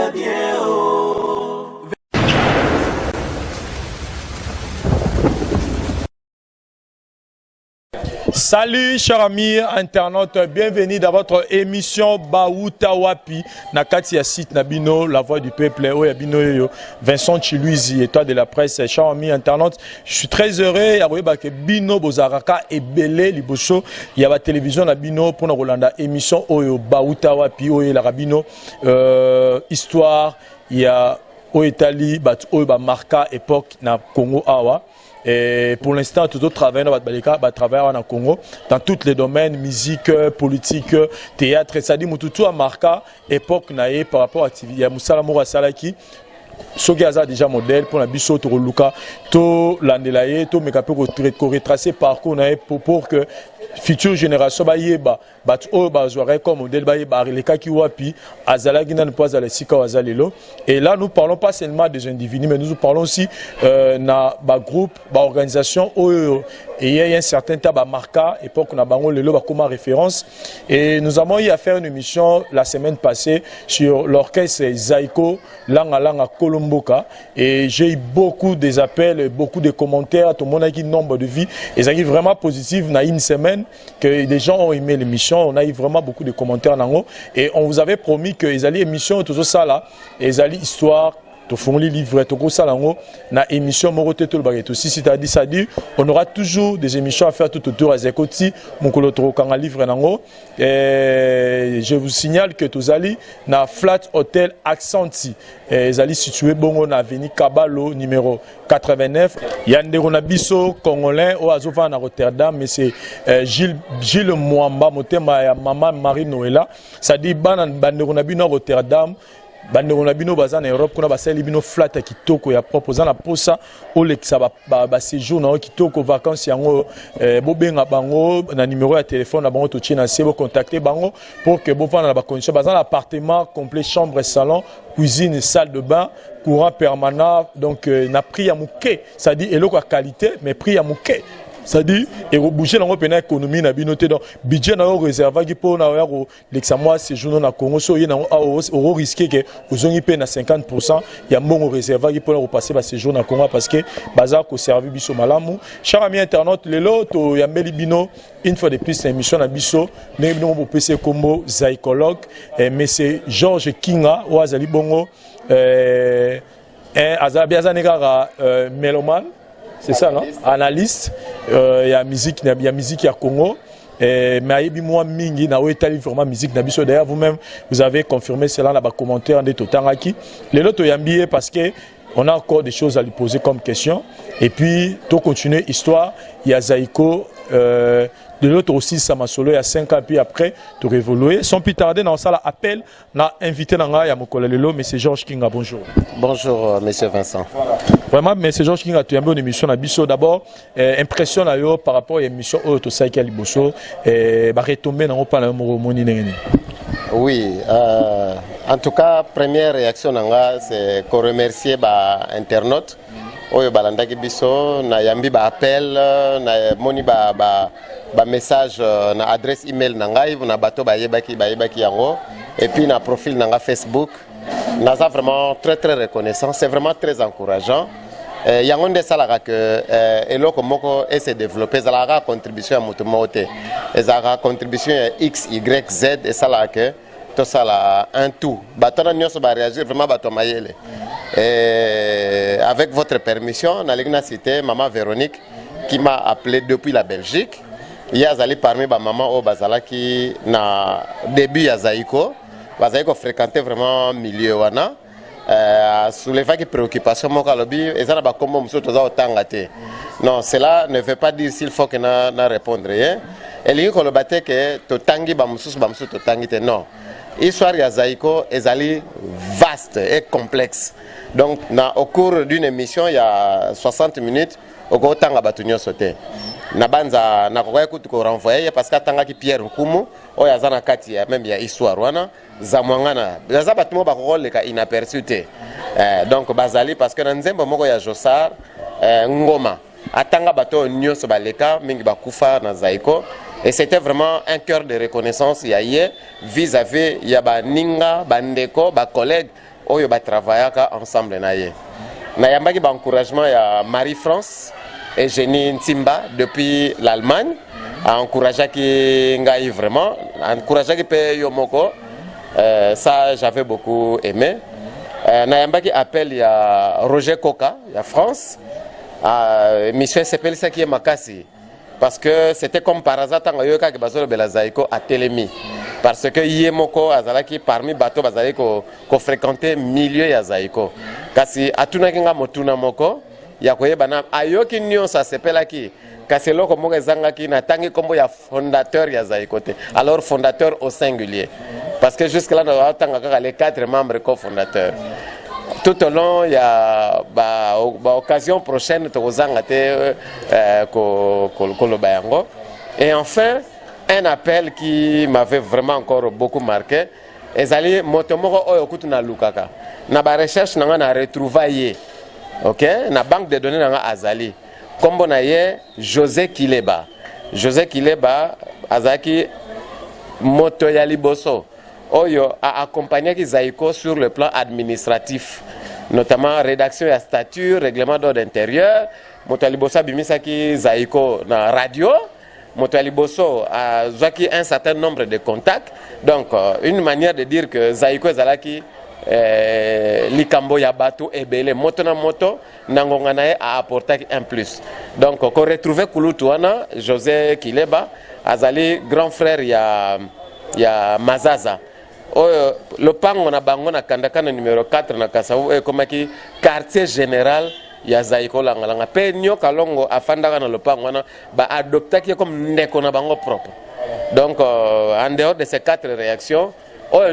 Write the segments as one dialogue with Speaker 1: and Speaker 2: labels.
Speaker 1: va bien, oh.
Speaker 2: Salut chers amis internautes, bienvenue dans votre émission Bauta Wapi Nakati ya site Nabino, la voix du peuple, Oyabino Vincent Chiluizi, étoile de la presse. Chers amis internautes, je suis très heureux que Bino Bozaraka et Belé Liboso, il y a la télévision Nabino pour nous Rolanda émission Oyo Bauta Wapi, Oyo la Rabino, histoire, il y a Oyetali, Oyo Marca époque na Congo Awa. Et pour l'instant, tout autre travail en Congo, dans tous les domaines, musique, politique, théâtre, ça dit tout à marquer époque naïe par rapport à l'activité. Il y a Moussala Moura Salaki. Sogaza déjà modèle pour la biso to luka to landelaye to mekape ko retracer parcours pour que future génération ba yeba bat o ba zoare comme modèle ba yeba les cas qui wapi azala gina ne pas aller sika azalelo. Et là nous parlons pas seulement des individus mais nous parlons aussi na ba groupe ba organisation et il y a un certain temps ba marca époque na bango lelo ba comme référence. Et nous avons eu à faire une émission la semaine passée sur l'orchestre Zaiko Langa Kolomboka, et j'ai eu beaucoup des appels, beaucoup de commentaires, tout le monde a eu nombre de vies, et ça a été vraiment positif dans une semaine que les gens ont aimé l'émission. On a eu vraiment beaucoup de commentaires et on vous avait promis que les alliés émission tout ça là, les alliés histoire to fournir livre to ça là na émission moroté tout le baguette aussi, c'est-à-dire on aura toujours des émissions à faire tout autour à Zekoti mon kolotro kanga livre nango. Et je vous signale que tous allez na Flat Hotel Accenti, les allez situé bongo na avenue Kabalo numéro 89. Yande Ronabiso congolais au Azova na Rotterdam, mais c'est Gilles Mwamba motema ya maman Marie Noëlla, ça dit banan bande Ronabino Rotterdam. Bande Ronabino baza na Europe kuna basali bino flat kitoko ya proposer na posa olekisa ba séjour na kitoko vacances yango bobenga bango na numéro ya téléphone na bango to china sebo contacter bango pour que bo vana na ba condition baza na appartement complet, chambre, salon, cuisine, salle de bain, courant permanent, donc na prix ya muke, ça dit eloko ya qualité mais prix ya muke. Ça dit, et au bouger dans l'économie, na binoté donc budget na réservé qui pour na l'examen séjour na Congo, so yena au risqué que vous ont payé na 50%, il y a mon réservé qui pour passer ba séjour na Congo parce que bazar ko servi biso malamu. Chers amis internautes, les loto ya mbeli bino une fois de plus l'émission na biso, ne bino pour PC Combo Zaikologue, mais c'est Georges Kinga ou azali bongo Azabiaza Negara mélomane. C'est ça, non? Analyste, il y a musique à Congo. Mais moi, mingi na oetali vraiment musique na biso. D'ailleurs, vous-même, vous avez confirmé cela dans les commentaires de Totangaki. Les autres yambié parce que on a encore des choses à lui poser comme question. Et puis, tout continuer histoire. Il y a Zaiko. De l'autre aussi, Samasolo, il y a 5 ans, puis après, tu révoluer. Sans plus tarder, dans ça, l'appel, on a invité à Mokolelelo, M. Georges Kinga. Bonjour.
Speaker 3: Bonjour, M. Vincent.
Speaker 2: Voilà. Vraiment, M. Georges Kinga, tu as une émission à Bisso. D'abord, impression par rapport à l'émission Autosaïki à Liboso, retomber dans le Moni.
Speaker 3: Oui, en tout cas, première réaction, c'est qu'on remercie les internautes. Oyo balandaki biso na yambi ba appel na moni ba message na adresse email na ngai na bato ba yebaki yango et puis na profil na Facebook naza vraiment très reconnaissant, c'est vraiment très encourageant. Yango nde salaka que eloko moko ese développer zalaka contribution à mutu mote ezaka contribution X Y Z et salaka que tout ça là un tout batona nyonso ba réagir vraiment bato mayele. Et avec votre permission, on a cité maman Véronique qui m'a appelé depuis la Belgique. Il y a parmi les mamans au Bazala qui na début à Zaiko. Zaiko fréquentait vraiment le milieu wana. Soulever des préoccupations mon calobi et ça n'a pas comme monsieur tous autant gâté. Non, cela ne veut pas dire s'il faut que na répondre. Et les gens qui le battent que totangi bamsus totangi non. L'histoire de Zaiko est vaste et complexe. Donc, au cours d'une émission, il y a 60 minutes, au cours de temps, il y a sauté. Nabanza na kwa kutu ko renvoyer parce que tanga ki Pierre Nkumu o ya zana kati ya même ya histoire wana za mwangana za batimo ba ko leka inaperçu te. Donc bazali parce que na nzembo moko ya Jossar ngoma atanga bato nyonso baleka mingi bakufa na Zaiko. Et c'était vraiment un cœur de reconnaissance vis-à-vis ya ba ninga bandeko ba collègues oyo ba travaillaka ensemble na ye. Na yambaki ba encouragement ya Marie-France et Jenny Ntimba depuis l'Allemagne a encouragé qui ngai vraiment, encouragé qui pe yomoko. Ça j'avais beaucoup aimé. Na yambaki appel ya Roger Coca, ya France. Mission s'appelle ça qui est Makasi. Parce que c'était comme par hasard tant que que bazolo belazaiko a Télémi. Parce que yemoko azalaki parmi bateau bazali ko fréquenter milieu ya zaiko. Kasi atuna kinga motuna moko ya koyeba na ayoki nyon ça s'appelle qui. Kasi loko moko ezanga ki na tangi kombo ya fondateur ya zaiko te. Alors fondateur au singulier. Parce que jusque là on tanga les 4 membres cofondateurs. Tout au long, il y a l'occasion prochaine de et enfin, un appel qui m'avait vraiment encore beaucoup marqué. Ezali motomoko oyo kutuna lukaka. Na ba recherche na retrouvaille. OK? Na banque de données na azali. Kombo na ye José Kileba. José Kileba azaki moto ya liboso. Oyo a accompagné Zaiko sur le plan administratif, notamment rédaction et statut, règlement d'ordre intérieur. Motaliboso bimisaki Zaiko na radio. Motaliboso a un certain nombre de contacts. Donc une manière de dire que Zaiko Zalaki likambo ya bato ebele moto na moto nangonganae a apporté un plus. Donc on retrouve Kulutuana José Kileba azali grand frère ya Mazaza. Le pango na bango na kandakana numéro 4 na Kasavu comme qui quartier général ya Zaiko Langalanga pe nyoka longo afandaka na le pango na ba adopta qui comme ndeko na bango propre. Donc en dehors de ces 4 réactions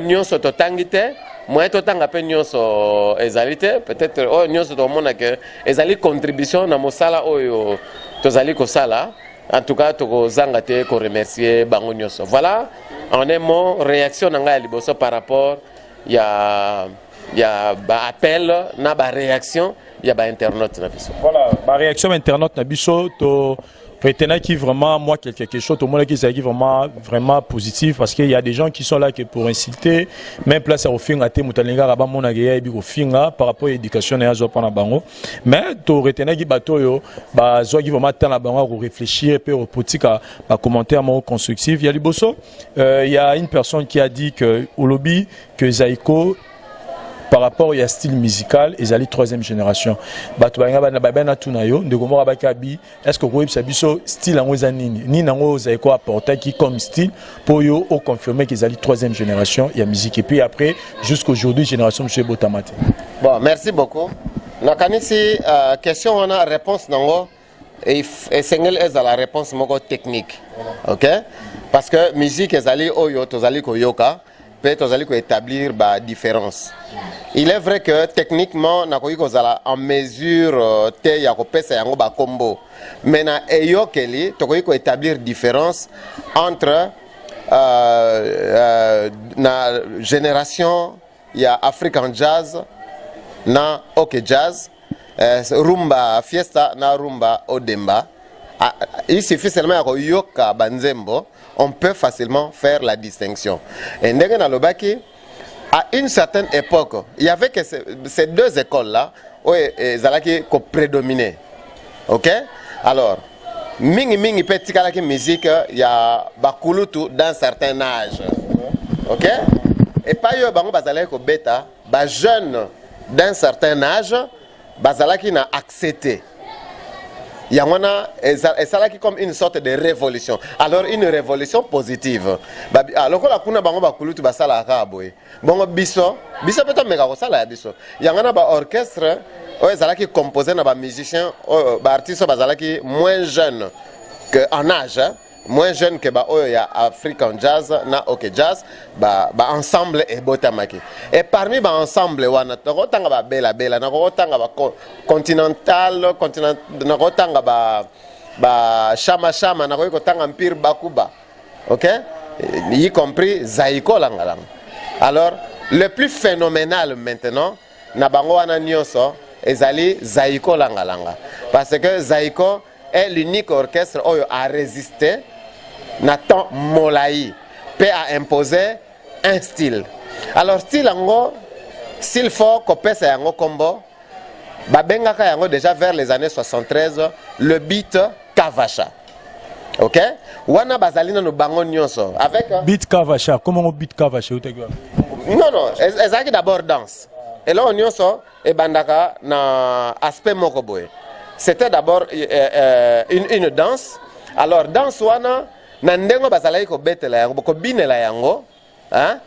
Speaker 3: nyonso totangite moi totanga pe nyonso ezalite peut-être nyonso to mona que ezali contribution na mosala oyo tozali ko sala. En tout cas, to zangate ko remercier bango nyonso. Voilà, en un mot, réaction nanga liboso par rapport ya ba appel na ba réaction ya ba internaute na biso.
Speaker 2: Voilà, ba réaction internaute na biso to retenez qui vraiment moi quelque chose tout le monde qui est vraiment positif parce qu'il y a des gens qui sont là que pour inciter même place au fin à te mutalinga raba mona geya bi au finga par rapport à l'éducation na zo pana bango mais to retenez qui bato yo ba zo qui vraiment temps la bango pour réfléchir et au politique à commentaire mon constructif il y a liboso il y a une personne qui a dit que au lobby que Zaiko par rapport au style musical, ils allaient 3e génération. Est-ce que vous savez style en ni nango Zaiko apporté qui comme style pour yo confirmer qu'ils allaient 3e génération il y a musique et puis après jusqu'aujourd'hui génération monsieur Botamate.
Speaker 3: Bon, merci beaucoup. Nakanisi question on a réponse nango et single est la réponse moko technique. OK? Parce que musique ezali oyo tozali ko yoka peut-être établir la différence. Il est vrai que techniquement, nous sommes en mesure de combo. Mais nous avons établir différence entre la génération African Jazz na OK Jazz, Rumba Fiesta na Rumba Odemba. Il suffit seulement de yoka banzembo. On peut facilement faire la distinction. Et à une certaine époque, il y avait que ces deux écoles-là qui prédominaient. Ok? Alors, mingi petit kalaki musique, il y a bakulutu d'un certain âge. Ok? Et pas yo bango bazalaki ko beta, ba jeune d'un certain âge, bazalaki na accepté. Il y a comme une sorte de révolution. Alors une révolution positive. Alors que la kuna bango bakulutu basala akaboy. Bongo biso peut-être mega ko sala biso. Il y a un orchestre qui composé na ba musicien ba artiste bazalaki moins jeune que en âge. Moins jeune que ba oyo ya African Jazz na OK Jazz ba ensemble et botamaki. Et parmi ba ensemble wana to tanga ba bela na ko tanga ba continental na ko tanga ba shama na ko tanga mpire bakuba. OK? Y compris Zaiko Langalang. Alors le plus phénoménal maintenant na bango wana nyonso ezali Zaiko Langalanga parce que Zaiko est l'unique orchestre qui a résisté Nathan Molaï peut imposer un style. Alors style ango s'il faut kopesa yango kombo babengaka yango déjà vers les années 73 le beat Kavacha. OK, wana bazalina no bango nyonso avec
Speaker 2: beat Kavacha. Comment on beat Kavacha?
Speaker 3: non ezaki d'abord danse et là on nyonso e bandaka na aspect moko boye. C'était d'abord une danse. Alors danse wana na ndengo bazalaki ko betela yango ko binela yango hein,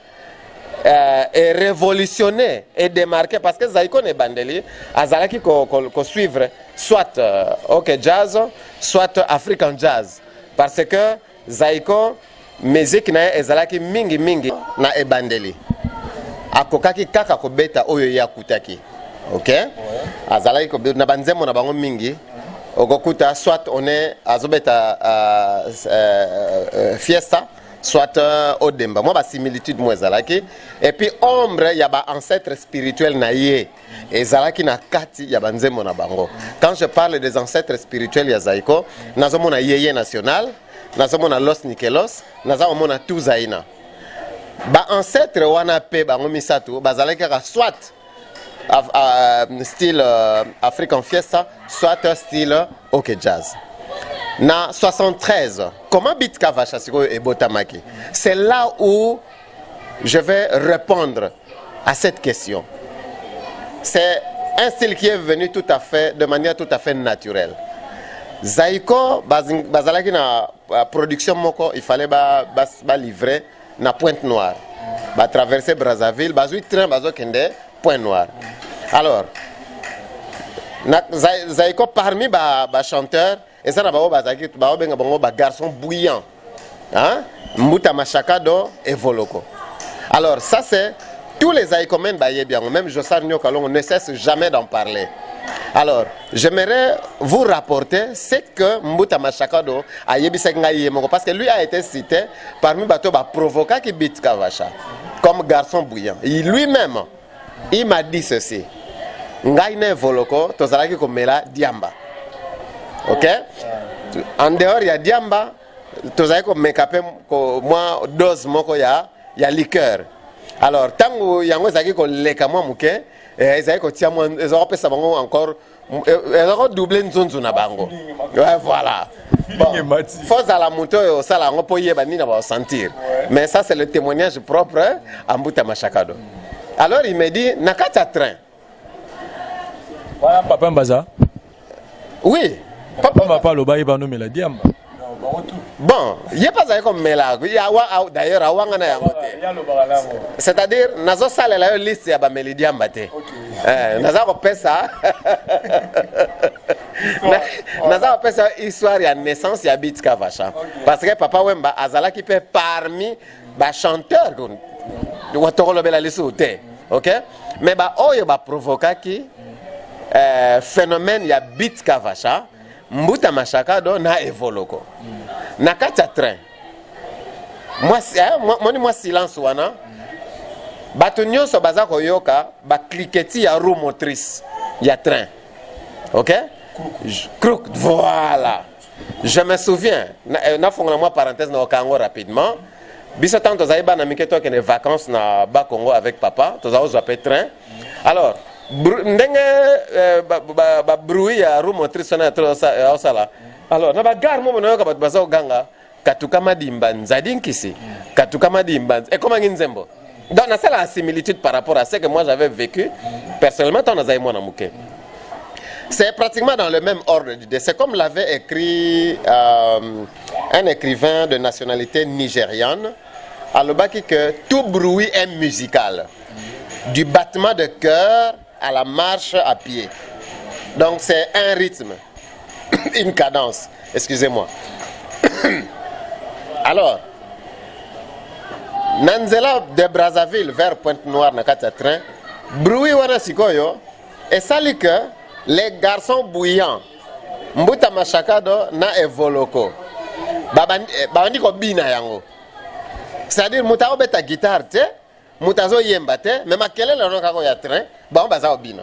Speaker 3: et révolutionner et démarquer parce que Zaiko ne bandeli azalaki ko suivre soit OK jazz soit African jazz parce que Zaiko musique na ezalaki mingi na ebandeli akokaki kaka ko beta oyo yakutaki. OK, azalaki ko na banzemo na bango mingi okokuta soit on est azobeta fiesta soit odemba moi ba similitude moi ezalaki et puis ombre ya ba ancêtre spirituel na ye ezalaki na kati ya banzemo na bango. Quand je parle des ancêtres spirituels ya Zaiko nazomona yeye national nazomona Los Nikelos nazomona Tuzaina ba ancêtre wana pe bango misatu bazalaki ka soit style African Fiesta, soit style OK Jazz. Na 73, comment beat Kavacha et Botamaki? C'est là où je vais répondre à cette question. C'est un style qui est venu tout à fait, de manière tout à fait naturelle. Zaiko, bazalaki na production moko, il fallait livrer na Pointe-Noire. Traverser Brazzaville, bazui train bazo kende Pointe-Noire. Alors, Zaiko parmi les chanteurs, et ça, ba garçon bouillant. Hein? Mbuta Machakado et Voloko. Alors, ça, c'est tous les Zaïkomènes, même Jossar Nyokalong ne cesse jamais d'en parler. Alors, j'aimerais vous rapporter ce que Mbuta Machakado a yebisenga parce que lui a été cité parmi les provoca qui beat Kavacha comme garçon bouillant. Lui-même, il m'a dit ceci. Ngaine Voloko, tozalaki komela diamba. OK? En dehors, il y a diamba, tozalaki komekape moi dose moko ya liqueur. Alors, tango yango zaki ko leka moi muke, ezaki ko tia moi ezoko pesa bango encore ezoko doubler nzonzo na bango. Ouais, voilà. Bon, faut à la moto au sala ngo po yeba ni na ba sentir. Mais ça c'est le témoignage propre à Mbuta Machakado. Alors il me dit nakata train.
Speaker 2: Voilà, Papa Mbaza.
Speaker 3: Oui.
Speaker 2: Papa Mapa Loba Ibano Meladiam.
Speaker 3: Bon, il n'y a pas comme Melag. D'ailleurs, à Wangana Yamote. C'est-à-dire, Nazo Sale la liste à Melidiam Bate. Nazo Pesa. Nazo Pesa histoire et naissance et habite Kavacha. Parce que Papa Wemba Azala qui fait parmi les chanteurs. OK? Mais il va provoquer qui phénomène ya beat Kavacha Mbuta Machakado na Evoloko na kati train moi silence wana bato nyonso baza koyoka ba cliqueti ya roue motrice ya train. OK, crook voilà, je me souviens na fongola moi parenthèse na okango rapidement biso tanto zaiba na miketo ke ne vacances na ba Congo avec papa toza ozwa train. Alors ndenge bruit ya roue motrice na osala. Alors na bagar mo bonoyoka bato baza oganga katuka madimba nzadinkisi katuka madimba et comment nzembo. Donc c'est la similitude par rapport à ce que moi j'avais vécu personnellement dans Nazaï Mona Mouké. C'est pratiquement dans le même ordre d'idée. C'est comme l'avait écrit un écrivain de nationalité nigériane à l'obaki que tout bruit est musical, du battement de cœur à la marche à pied. Donc c'est un rythme, une cadence, excusez-moi. Alors, Nanzela de Brazzaville vers Pointe-Noire, na train, bruit wana sikoyo, et ça dit que les garçons bouillants, Mbuta Machakado na Evoloko, babandi ko bina yango. C'est-à-dire muta obeta guitare te, muta zo yemba te, mais makele le no kako ya train, ba on baza obina.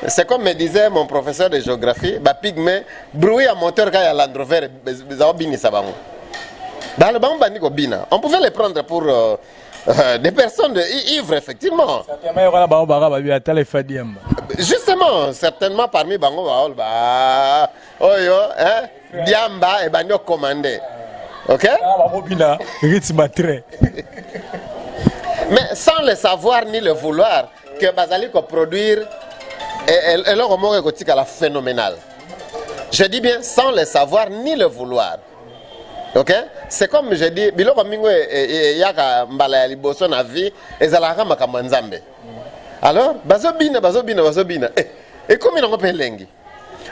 Speaker 3: C'est comme me disait mon professeur de géographie, ba pygmée, bruit à moteur ka ya Land Rover, za obini sabango. Dans le bamba ni ko bina. On pouvait les prendre pour Des personnes ivres, effectivement. Justement, certainement parmi Bango Baol, Oyo, Diamba et Banyo commandé. Ok? Mais sans le savoir ni le vouloir, que Bazali peut produire et leur homo égotique à la phénoménale. Je dis bien sans le savoir ni le vouloir. Ok? C'est comme je dis, biloko mingo yaka mbala ya liboso na vie ezalaka makambo nzambe. Alors, bazobina. Et comme il en a lengi.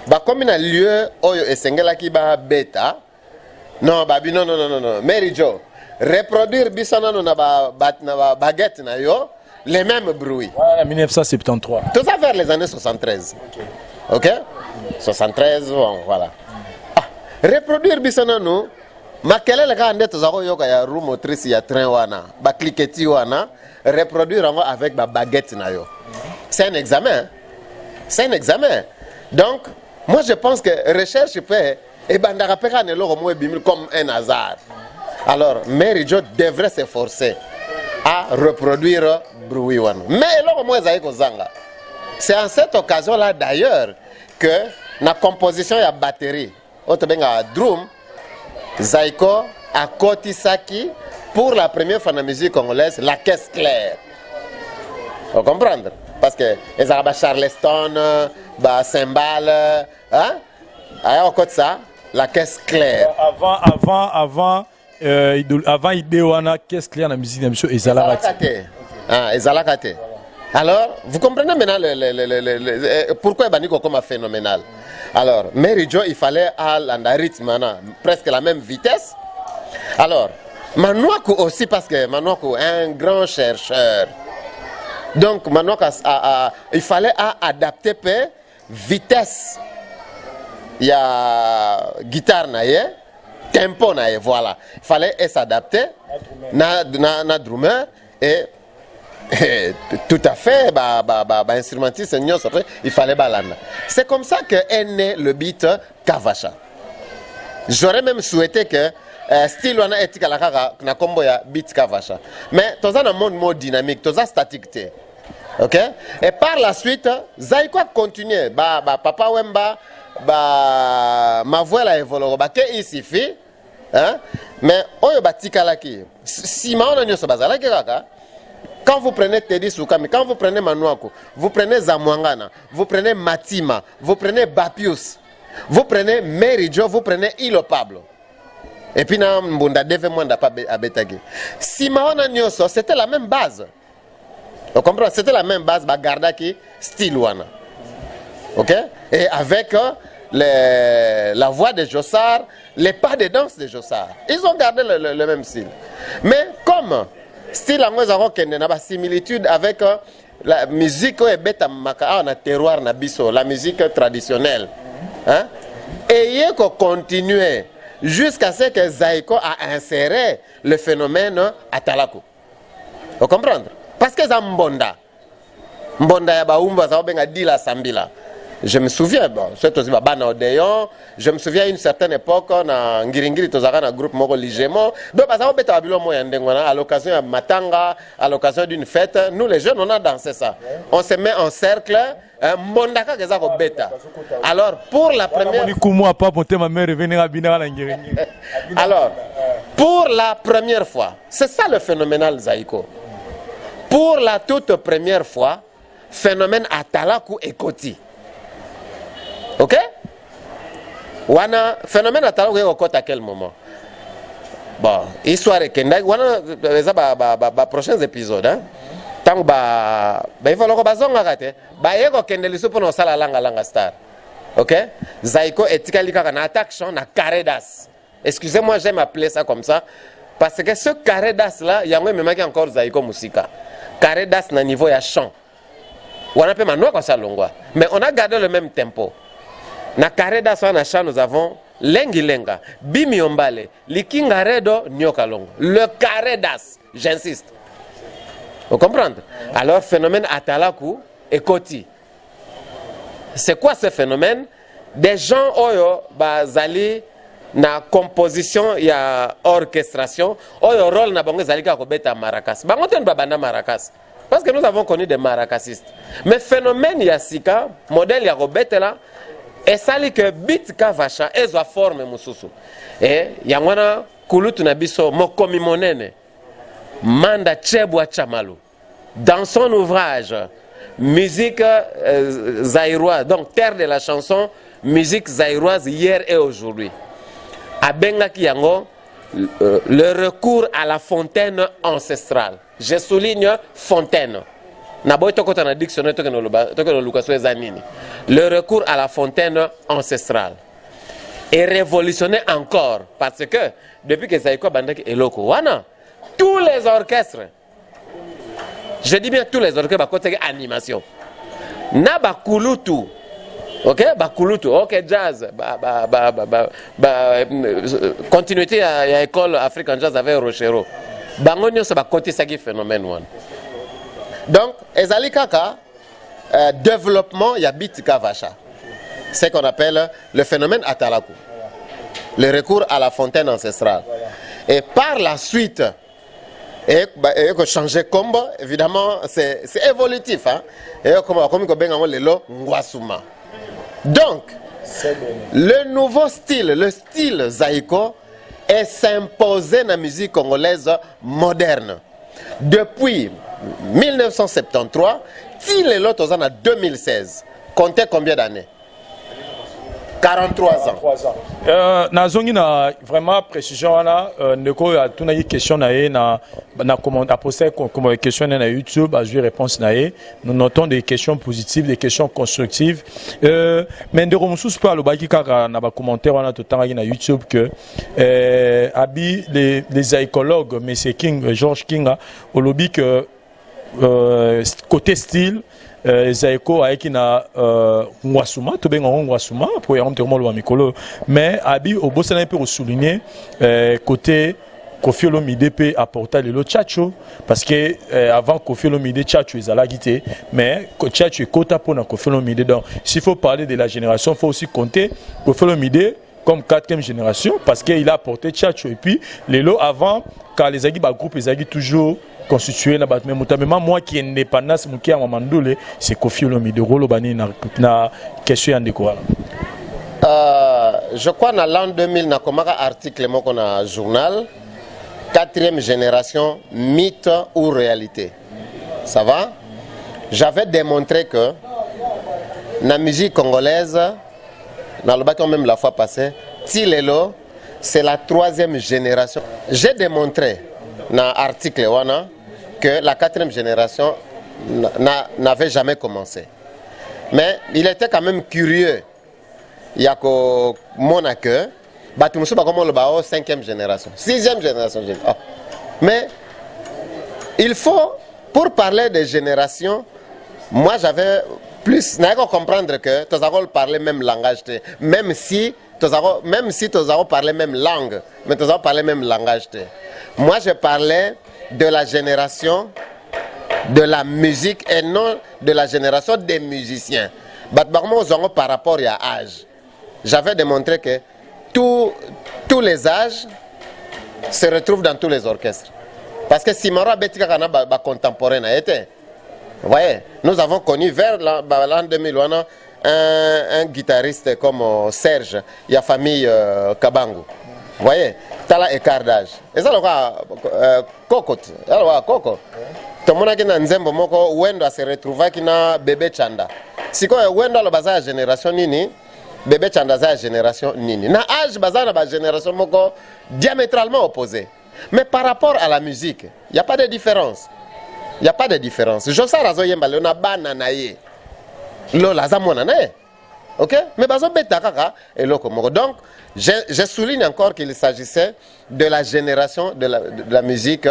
Speaker 3: Ba comme na lieu oyo esengelaki ba beta. Non, babi non. Mary Jo, reproduire bisana na ba baguette na yo, les mêmes bruits.
Speaker 2: Voilà, 1973.
Speaker 3: Tout ça vers les années 73. Ok? 73, bon, voilà. Reproduire bisana nous. Makelele ka ndete zako yoka ya roue motrice ya train wana, ba cliquetis wana, reproduire avec ba baguette na yo. C'est un examen. C'est un examen. Donc, moi je pense que recherche peut et bandara peka ne lo comme un hasard. Alors, Mary Jo devrait s'efforcer à reproduire bruit wana. Mais lo mo ezai ko zanga. C'est en cette occasion là d'ailleurs que la composition ya batterie, otobenga drum Zaiko a Kotisaki pour la première fois dans la musique congolaise la caisse claire. Vous comprenez? Parce que les Arabes Charleston, cymbales, hein? Alors ça, la caisse claire.
Speaker 2: Avant Idéwana, caisse claire dans la musique de monsieur
Speaker 3: Ezalakate. Ezalakate. Alors, vous comprenez maintenant pourquoi Baniko comme phénoménal. Alors, Mary Jo, il fallait à un rythme, presque la même vitesse. Alors, Manouakou aussi, parce que Manouakou est un grand chercheur. Donc, Manouakou, il fallait adapter la vitesse. Il y a guitare, tempo, voilà. Il fallait s'adapter na drummer et tout à fait, instrumentiste, il fallait balanda. C'est comme ça qu'est né le beat Kavacha. J'aurais même souhaité que style wana etika la kaka na kombo ya beat Kavacha. Mais tout ça dans un monde dynamique, tout ça statique. OK? Et par la suite, Zaiko continuer papa Wemba ma voix la évoluer ke ici fi, hein? Mais oyo batika laki. Si ma on a nyoso bazala kaka. Quand vous prenez Teddy Soukami, quand vous prenez Manouako, vous prenez Zamwangana, vous prenez Matima, vous prenez Bapius, vous prenez Mary Jo, vous prenez Ilo Pablo. Et puis, Mbunda Deve Mwanda pa Abetagi. Si Maona Nyoso, c'était la même base. Vous comprenez? C'était la même base, Gardaki, style Wana. Ok? Et avec la voix de Jossard, les pas de danse de Jossard. Ils ont gardé le même style. Mais comme style a similitude avec la musique terroir na biso, la musique traditionnelle. Hein? Et il faut continuer jusqu'à ce que Zaiko a inséré le phénomène à Talaku. Vous comprenez? Parce que ça Mbonda ya baumba ça benga dila sambila. Je me souviens, bon, c'est aussi Bana Odéon. Je me souviens à une certaine époque, na Ngiringiri tozaka na groupe moko Ligemo. Donc, ça va babilo moya ndengwana à l'occasion de Matanga, à l'occasion d'une fête. Nous les jeunes, on a dansé ça. On se met en cercle. Mondaka keza ko beta. Alors, pour la première. Alors, pour la première fois, c'est ça le phénoménal Zaiko. Pour la toute première fois, phénomène Atalaku et Koti. Ok? Wana phénomène atalaku au côté à quel moment? Bon, histoire et kenda wana les prochains épisodes hein. Tant il faut le bazonga kate. Yego kende liso pour nos sala langa star. Ok? Zaiko etikali kaka na attaque chant na Karedas. Excusez-moi, j'aime appeler ça comme ça parce que ce Karedas là, il y a même qui encore Zaiko Musika. Karedas na niveau ya chant. Wana pe manwa kwa salongwa. Mais on a gardé le même tempo. Na Karedas wana chant nous avons Lengi Lenga, Bimi Ombale, Likinga Redo, Nyokalongo. Le Karedas, j'insiste. Vous comprenez? Alors, phénomène Atalaku et Koti. C'est quoi ce phénomène? Des gens oyo bazali na composition ya orchestration oyo rôle na bango ezalika kobeta maracas bango te babanda maracas parce que nous avons connu des maracasistes mais phénomène ya sika modèle ya kobetela esali que beat kavacha ezwa forme mususu yango wana kulutu na biso mokomi monene Manda Chebwa Chamalu dans son ouvrage musique zaïroise donc terre de la chanson musique zaïroise hier et aujourd'hui abengaki yango le recours à la fontaine ancestrale. Je souligne fontaine. Le recours à la fontaine ancestrale est révolutionné encore parce que depuis que Zaïko Bandaki est loco, wana tous les orchestres, je dis bien tous les orchestres, côté animation, na bakulutu. Ok, bakulutu, ok, jazz, continuité à l'école African Jazz avec Rochero. Bangonio ça va côté ça qui phénomène one. Donc, ezali kaka développement ya beat kavacha. C'est ce qu'on appelle le phénomène atalaku. Le recours à la fontaine ancestrale. Et par la suite, et changer combo, évidemment, c'est évolutif. Hein? Et comme le ngwasuma. Donc, le nouveau style, le style zaïko, est s'imposé dans la musique congolaise moderne. Depuis 1973, il est l'autre en 2016. Comptez combien d'années? 43 ans.
Speaker 2: Nazongi na vraiment précision là ndeko ya tuna yi question na ye na comment a posé comme question na YouTube a joué réponse na ye. Nous notons des questions positives, des questions constructives. Mais ndeko mususu pa lobaki kaka na ba commentaire wana totanga na YouTube que abi les écologues monsieur King George Kinga au lobby que côté style Zaïko aiki na ngwasuma to benga ngwasuma pour yamte mo lo mikolo mais abi obosana pe souligner côté Koffi Olomide peut apporter le tchatcho parce que avant Koffi Olomide tchatcho ils allaient quitter mais tchatcho est quota pour na Koffi Olomide donc s'il faut parler de la génération il faut aussi compter Koffi Olomide comme quatrième génération parce qu'il a apporté tchatcho et puis les lots avant quand les agis groupe les agis toujours constitué mais moi qui est indépendance qui a Mamandole c'est Koffi Olomide rolo bani na question de quoi
Speaker 3: je crois dans l'an 2000 na komaka article moko na journal quatrième génération mythe ou réalité ça va j'avais démontré que la musique congolaise dans le bâton même la fois passée Tilelo c'est la troisième génération j'ai démontré dans l'article wana que la quatrième génération n'avait jamais commencé. Mais il était quand même curieux. Il y a que mon accueil, tout le monde comme le cinquième génération, sixième génération. Oh. Mais il faut, pour parler des générations, moi j'avais plus, n'a pas comprendre que tous avons parlé même langage, même si tous avons parlé même langue, mais tous avons parlé même langage. Moi je parlais de la génération de la musique et non de la génération des musiciens. Par rapport à l'âge, j'avais démontré que tous les âges se retrouvent dans tous les orchestres. Parce que Simara Betika est contemporain. Vous voyez, nous avons connu vers l'an 2001 un guitariste comme Serge, il y a famille Kabangu. Vous voyez, tala écart d'âge. Et ça, Coco. Alors, Coco. Tout le monde qui a nzembo moko Wendo se retrouva qui na bébé Chanda. Si quoi Wendo le bazar génération nini, bébé Chanda za génération nini. Na âge bazar na génération moko diamétralement opposé. Mais par rapport à la musique, il n'y a pas de différence. Il n'y a pas de différence. Je sais razo yemba le na banana ye. Lola za mona na ye. Ok, mais bazo beta kaka et loko moko. Donc je souligne encore qu'il s'agissait de la génération de la musique,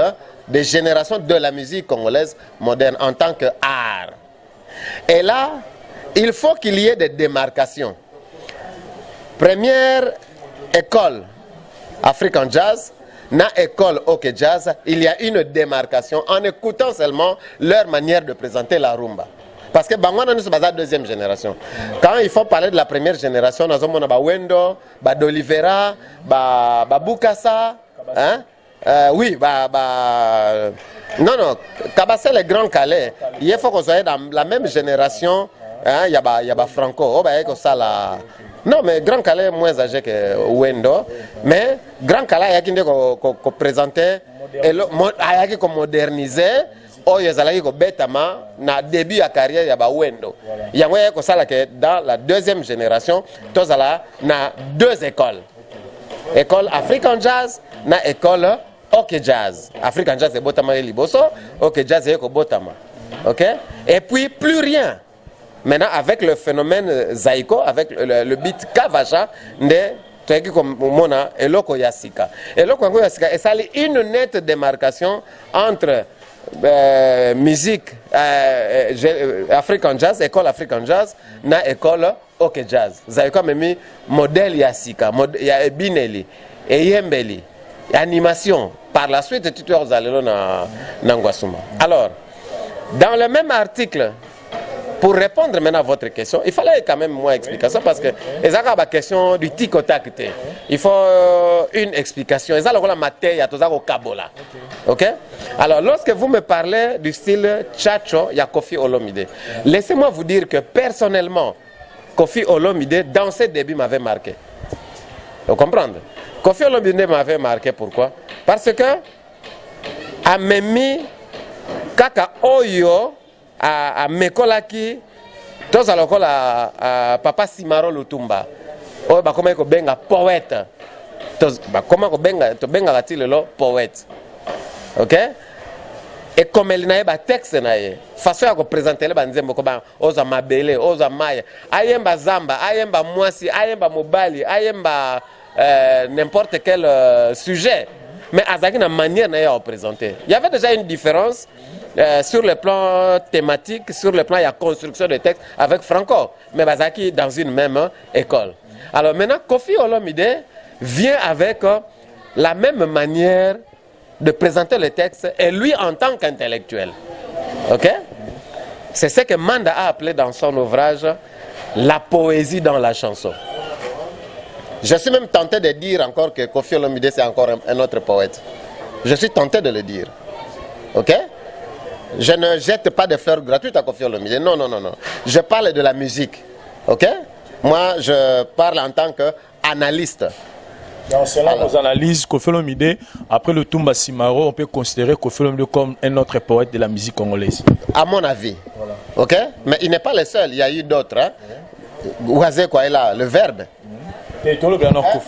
Speaker 3: des générations de la musique congolaise moderne en tant que art. Et là, il faut qu'il y ait des démarcations. Première école African Jazz, na école OK Jazz, il y a une démarcation en écoutant seulement leur manière de présenter la rumba. Parce que Bangwana nous sommes la deuxième génération. Quand il faut parler de la première génération, nous avons Wendo, d'Olivera, Bukasa, hein? Oui, non, Kabasé le Grand Calais. Il faut qu'on soit dans la même génération. Il y a Franco. Oh, ça non, mais Grand Calais est moins âgé que Wendo. Mais Grand Calais, il y a qui qu'on présentait, il y a qui modernisé. Oh, il y a qui betama na début de carrière il y a Wendo. Il y a que dans la deuxième génération, tous na deux écoles. École African Jazz, na école OK Jazz. African Jazz c'est Botama et Liboso, OK Jazz c'est Botama. OK? Et puis plus rien. Maintenant avec le phénomène Zaiko, avec le beat Kavacha, et Eloko Yassika. Eloko Yassika, et ça a une nette démarcation entre musique African Jazz, école African Jazz, na école OK Jazz. Zaiko a mis modèle Yassika, il y a Bineli, et Yembeli, animation. Par la suite, tu as allé dans Ngwasuma. Alors, dans le même article, pour répondre maintenant à votre question, il fallait quand même moins explication parce que les la question du tic au tac. Il faut une explication. Ils ont la matière, il y a au Kabola. OK? Alors, lorsque vous me parlez du style Chacho, il y a Koffi Olomide. Laissez-moi vous dire que personnellement, Koffi Olomide, dans ses débuts, m'avait marqué. Vous comprenez? Koffi Olomide m'avait marqué pourquoi? Parce que, à Memi, Kaka Oyo, à Mekolaki, tous à l'école à Papa Simaro Lutumba. Oh, bah comment il benga poète. Bah comment il benga le poète. OK? Et comme il n'a pas texte naie, façon à présenter les banzembo comme oza mabele, oza maya, ayemba zamba, ayemba mwasi, ayemba mobali, ayemba n'importe quel sujet. Mais Azaki n'a manière à présenter. Il y avait déjà une différence sur le plan thématique, sur le plan de la construction de textes avec Franco. Mais Azaki dans une même école. Alors maintenant, Koffi Olomide vient avec la même manière de présenter le texte et lui en tant qu'intellectuel. OK? C'est ce que Manda a appelé dans son ouvrage la poésie dans la chanson. Je suis même tenté de dire encore que Koffi Olomide c'est encore un autre poète. Je suis tenté de le dire. OK? Je ne jette pas de fleurs gratuites à Koffi Olomide. Non, non, non, non. Je parle de la musique. OK? Moi, je parle en tant qu'analyste.
Speaker 2: Selon vos analyses, Koffi Olomide, après le Tumba Simaro, on peut considérer Koffi Olomide comme un autre poète de la musique congolaise. À
Speaker 3: mon avis. Voilà. OK? Mais il n'est pas le seul. Il y a eu d'autres. Hein? Ouazé quoi est là, le verbe.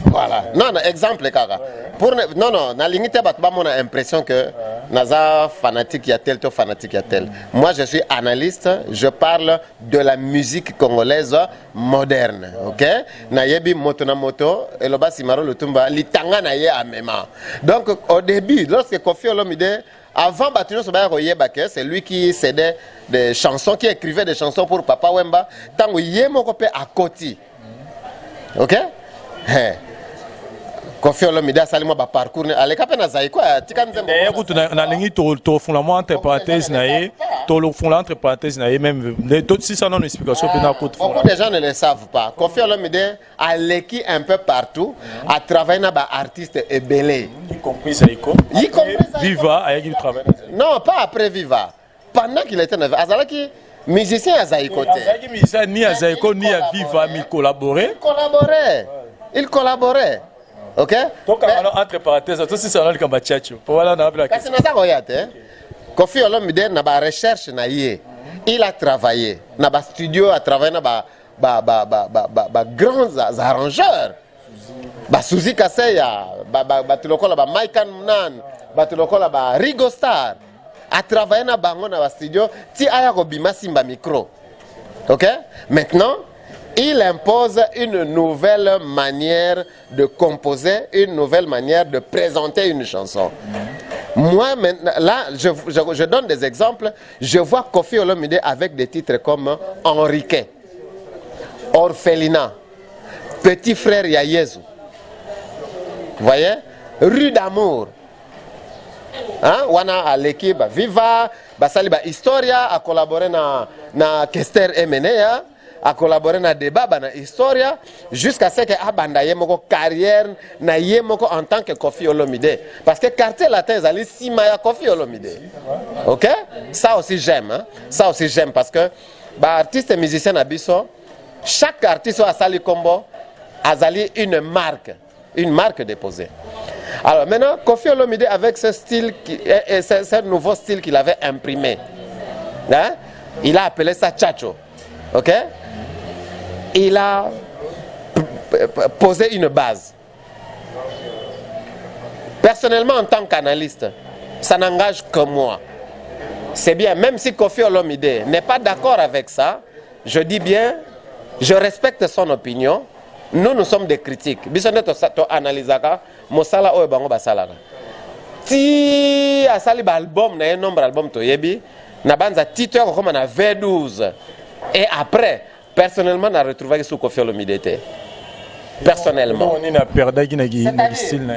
Speaker 3: Voilà. Non, non, exemple, Kaka. Pour non, non, na limite, on a l'impression que Naza fanatique, il y a tel, toi fanatique, il y a tel. Moi, je suis analyste, je parle de la musique congolaise moderne. Ok? Nayebi motona moto, et le bas simaro le tumba, litanga naye amema. Donc, au début, lorsque Koffi Olomide, avant Batuno Sobayako, c'est lui qui cédait des chansons, qui écrivait des chansons pour Papa Wemba, tant que Yemokopé à Koti. Ok? Koffi Olomide a sali moi ba parcours ale ka pena zaiko tika nzembo
Speaker 2: na lingi to fondament entre parenthèses naé to le fondament entre parenthèses naé même tout si ça non explication pena côté
Speaker 3: beaucoup de gens ne le savent pas. Koffi Olomide a léki un peu partout a travaillé na ba artiste ebelé
Speaker 2: y compris Zaiko Viva a eu travail.
Speaker 3: Non, pas après Viva. Pendant qu'il était neuf Azalaki musicien à Zaiko
Speaker 2: Azalaki musicien ni à Zaiko ni à Viva mais
Speaker 3: il collaborait. OK?
Speaker 2: Donc, entre parenthèses, tout ça, c'est un peu voilà, on a la question.
Speaker 3: Koffi Olomide n'a pas recherche na yé. Il a travaillé. N'a pas studio a travaillé na ba grands arrangeurs. Ba Suzy Kaseya, ba tulokola ba Mike Munan, ba tulokola ba Rigo Star. A travaillé na bango na ba studio ti aya ko bima simba micro. OK? Maintenant, il impose une nouvelle manière de composer, une nouvelle manière de présenter une chanson. Moi, maintenant, là, je donne des exemples. Je vois Koffi Olomide avec des titres comme Henriquet, Orphelinat, Petit frère Yayezu. Vous voyez? Rue d'amour. Hein? Wana à l'équipe, Viva, basali ba Historia, a collaboré na Kester Emenea, a collaboré na débat na Historia, jusqu'à ce que abanda yemoko carrière na yemoko en tant que Koffi Olomide. Parce que quartier latin zali simaya Koffi Olomide. OK? Ça aussi j'aime, hein? Ça aussi j'aime parce que bah artiste et musicien na biso, chaque artiste a sali combo azali une marque déposée. Alors maintenant, Koffi Olomide avec ce style, ce nouveau style qu'il avait imprimé, hein? Il a appelé ça Chacho. OK? Il a posé une base. Personnellement, en tant qu'analyste, ça n'engage que moi. C'est bien, même si Koffi Olomide n'est pas d'accord avec ça, je dis bien, je respecte son opinion. Nous sommes des critiques. Bisonne to analysaka, mosala oyo bango basalaka. Ti asali ba album na un nombre album to yebi, na banza titre comme na V12. Et après, personnellement, on a retrouvé sous Koffi Olomide. Personnellement.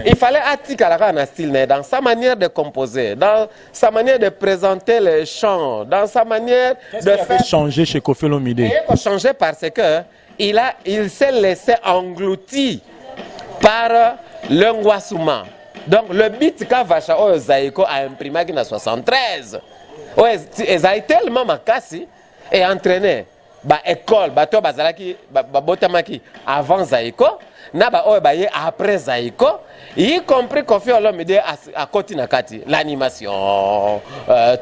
Speaker 3: Il fallait attirer un style dans sa manière de composer, dans sa manière de présenter les chants, dans sa manière de faire
Speaker 2: changer chez Koffi Olomide.
Speaker 3: Il a changé parce que il s'est laissé engloutir par le Ngwasuma. Donc le beat Kavacha Zaiko a imprimé en 1973. Ils ont tellement makasi et entraîné. École, bato bazalaki botamaki avant Zaiko, na ba obaye après Zaiko, y compris Koffi Olomide à côté nakati, l'animation,